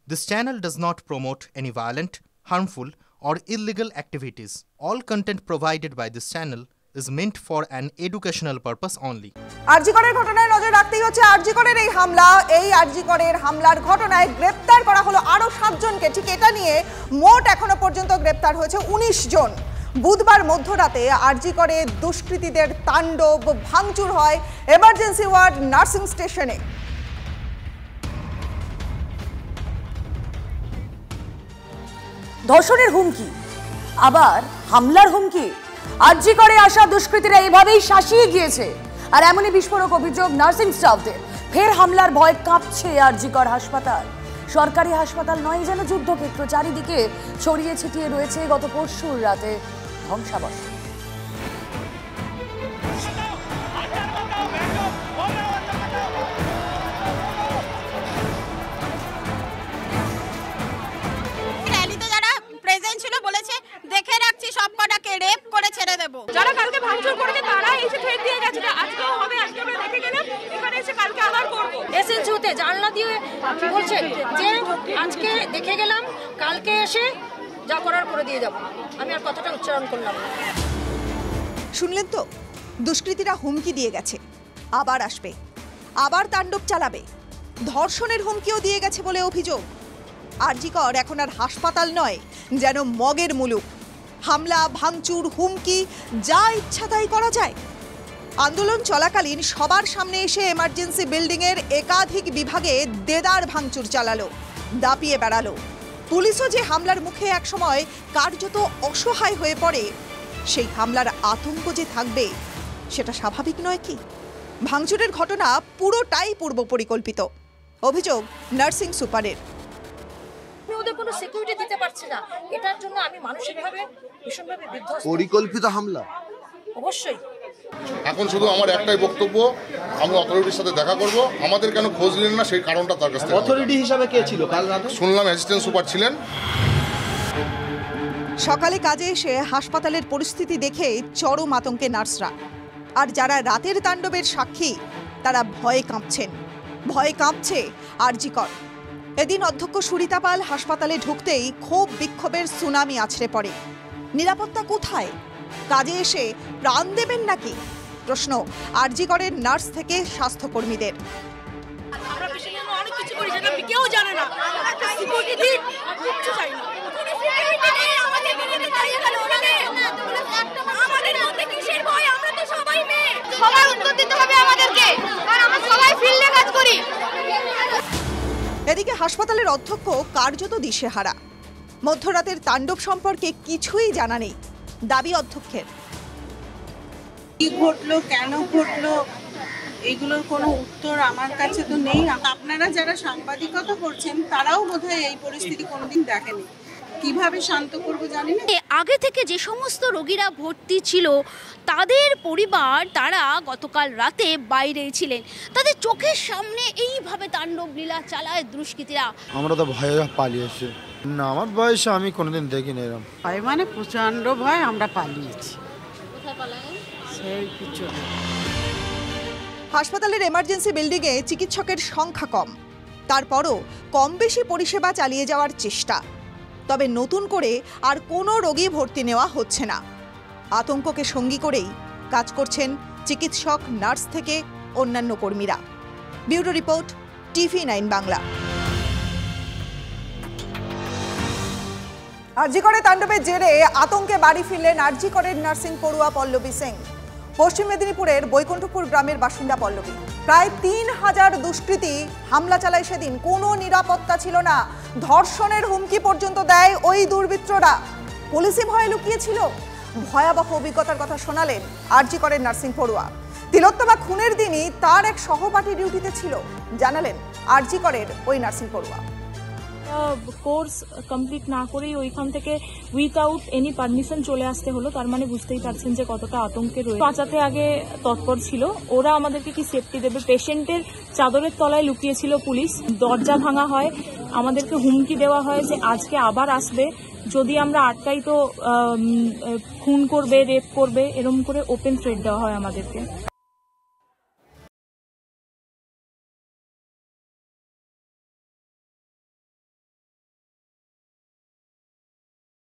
This channel does not promote any violent, harmful, or illegal activities. All content provided by this channel is meant for an educational purpose only. আরজিকরের ঘটনায় নজর রাখতেই হচ্ছে আরজিকরের এই হামলা। এই আরজিকরের হামলার ঘটনায় গ্রেপ্তার করা হলো আরো 7 জনকে। ঠিক এটা নিয়ে মোট এখনো পর্যন্ত গ্রেপ্তার হয়েছে 19 জন। বুধবার মধ্যরাতে আরজিকরে দুষ্কৃতীদের তাণ্ডব, ভাঙচুর হয় এমার্জেন্সি ওয়ার্ড নার্সিং স্টেশনে। ধর্ষণের হুমকি, আবার হামলার হুমকি। আরজিকরে আসা দুষ্কৃতীরা এইভাবেই শাসিয়ে গিয়েছে। আর এমনই বিস্ফোরক অভিযোগ নার্সিং স্টাফদের। ফের হামলার ভয় কাঁপছে আরজিকর হাসপাতাল। সরকারি হাসপাতাল নয়, যেন যুদ্ধক্ষেত্র। চারিদিকে ছড়িয়ে ছিটিয়ে রয়েছে গত পরশুর রাতে ধ্বংসাবশেষ। দেখে রাখছি সবকটাকে রেপ করে ছেড়ে দেব। যারা কালকে ভাঙচুর করেছে তারা এসে থ্রেট দিয়ে গেছে যে আজকেও হবে, আজকে আমরা দেখে গেলাম, এখানে এসে কালকে আবার করব। এসএনজিতে জানলা দিয়ে বলছে যে আজকে দেখে গেলাম, কালকে এসে যা করার করে দিয়ে যাব। আমি আর কথাটা উচ্চারণ করলাম না। শুনলেন তো, দুষ্কৃতীরা হুমকি দিয়ে গেছে, আবার আসবে, আবার তাণ্ডব চালাবে। ধর্ষণের হুমকিও দিয়ে গেছে বলে অভিযোগ। আরজিকর এখন আর হাসপাতাল নয়, যেন মগের মুলুক। হামলা, ভাঙচুর, হুমকি, যা ইচ্ছা তাই করা যায়। আন্দোলন চলাকালীন সবার সামনে এসে এমার্জেন্সি বিল্ডিংয়ের একাধিক বিভাগে দেদার ভাঙচুর চালালো, দাপিয়ে বেড়ালো। পুলিশও যে হামলার মুখে একসময় কার্যত অসহায় হয়ে পড়ে, সেই হামলার আতঙ্ক যে থাকবে সেটা স্বাভাবিক নয় কি? ভাঙচুরের ঘটনা পুরোটাই পূর্ব পরিকল্পিত, অভিযোগ নার্সিং সুপারের। ওদের কোনো সিকিউরিটি দিতে পারছে না, এটার জন্য আমি মানসিকভাবে ভীষণভাবে বিধ্বস্ত। পরিকল্পিত হামলা অবশ্যই। এখন শুধু আমার একটাই বক্তব্য, আমরা অথরিটির সাথে দেখা করব। আমাদের কেন খোঁজ নিলেন না সেই কারণটা তার কাছ থেকে। অথরিটি হিসাবে কে ছিল কাল রাতে? শুনলাম অ্যাসিস্ট্যান্ট সুপার ছিলেন। সকালে কাজে এসে হাসপাতালের পরিস্থিতি দেখে চরম আতঙ্কে নার্সরা। আর যারা রাতের তাণ্ডবের সাক্ষী, তারা ভয়ে কাঁপছেন। ভয়ে কাঁপছে আরজিকর। এদিন অধ্যক্ষ সুরিতা পাল হাসপাতালে ঢুকতেই ক্ষোভ বিক্ষোভের সুনামি আছড়ে পড়ে। নিরাপত্তা কোথায়? কাজে এসে প্রাণ দেবেন নাকি? প্রশ্ন আরজিকরের নার্স থেকে স্বাস্থ্যকর্মীদের। আমরা পেশেন্টের জন্য অনেক কিছু করি, সেটা কেউ জানে না। একটা সিকিউরিটি দিন, কিচ্ছু চাই না। সিকিউরিটি নেই, আমাদের মেয়েদের দাঁড়িয়ে গেল ওখানে। আমাদের মধ্যে কিসের ভয়? আমরা তো সবাই মেয়ে। সবার উত্তর দিতে হবে আমাদেরকে, কারণ আমরা সবাই ফিল্ডে কাজ করি। এদিকে হাসপাতালের অধ্যক্ষ কার্যত দিশেহারা। মধ্যরাতের তাণ্ডব সম্পর্কে কিছুই জানা নেই, দাবি অধ্যক্ষের। কি ঘটলো, কেন ঘটলো, এগুলোর কোনো উত্তর আমার কাছে তো নেই। আপনারা যারা সাংবাদিকতা করছেন তারাও বোধহয় এই পরিস্থিতি কোনোদিন দেখেনি। কিভাবে শান্ত করবো জানি না। আগে থেকে যে সমস্ত রোগীরা ভর্তি ছিল তাদের পরিবার, তারা গতকাল রাতে বাইরে ছিলেন। তাদের চোখের সামনে এইভাবে তাণ্ডব লীলা চালায় দুষ্কৃতীরা। আমরা তো ভয়ে পালিয়েছি। না, আমার বয়সে আমি কোনোদিন দেখিনি এরকম ভয়, মানে প্রচন্ড ভয়। আমরা পালিয়েছি। কোথায় পালালেন? সেই কিছু হাসপাতালের এমার্জেন্সি বিল্ডিংয়ে চিকিৎসকের সংখ্যা কম, তারপরও কম বেশি পরিষেবা চালিয়ে যাওয়ার চেষ্টা। তবে নতুন করে আর কোনো রোগী ভর্তি নেওয়া হচ্ছে না। আতঙ্ককে সঙ্গী করেই কাজ করছেন চিকিৎসক, নার্স থেকে অন্যান্য কর্মীরা। Bureau report, TV9 Bangla. আরজিকরে তাণ্ডবের জেরে আতঙ্কে বাড়ি ফিরলেন আরজিকরের নার্সিং পড়ুয়া পল্লবী সিং। পশ্চিম মেদিনীপুরের বৈকুণ্ঠপুর গ্রামের বাসিন্দা পল্লবী। প্রায় 3000 দুষ্কৃতী হামলা চালায় সেদিন। কোনো নিরাপত্তা ছিল না, ধর্ষণের হুমকি পর্যন্ত দেয় ওই দুর্বৃত্তরা। পুলিশই ভয়ে লুকিয়েছিল। ভয়াবহ অভিজ্ঞতার কথা শোনালেন আরজিকরের নার্সিং পড়ুয়া। তিলোত্তমা খুনের দিনই তার এক সহপাঠী ডিউটিতে ছিল, জানালেন আরজিকরের ওই নার্সিং পড়ুয়া। কোর্স কমপ্লিট না করেই ওইখান থেকে উইথআউট এনি পারমিশন চলে আসতে হলো। তার মানে বুঝতেই পারছেন যে কতটা আতঙ্কে রয়েছে। বাঁচাতে আগে তৎপর ছিল। ওরা আমাদেরকে কি সেফটি দেবে? পেশেন্টের চাদরের তলায় লুকিয়েছিল পুলিশ। দরজা ভাঙা হয়, আমাদেরকে হুমকি দেওয়া হয় যে আজকে আবার আসবে, যদি আমরা আটকাই তো খুন করবে, রেপ করবে, এরকম করে ওপেন থ্রেট দেওয়া হয় আমাদেরকে।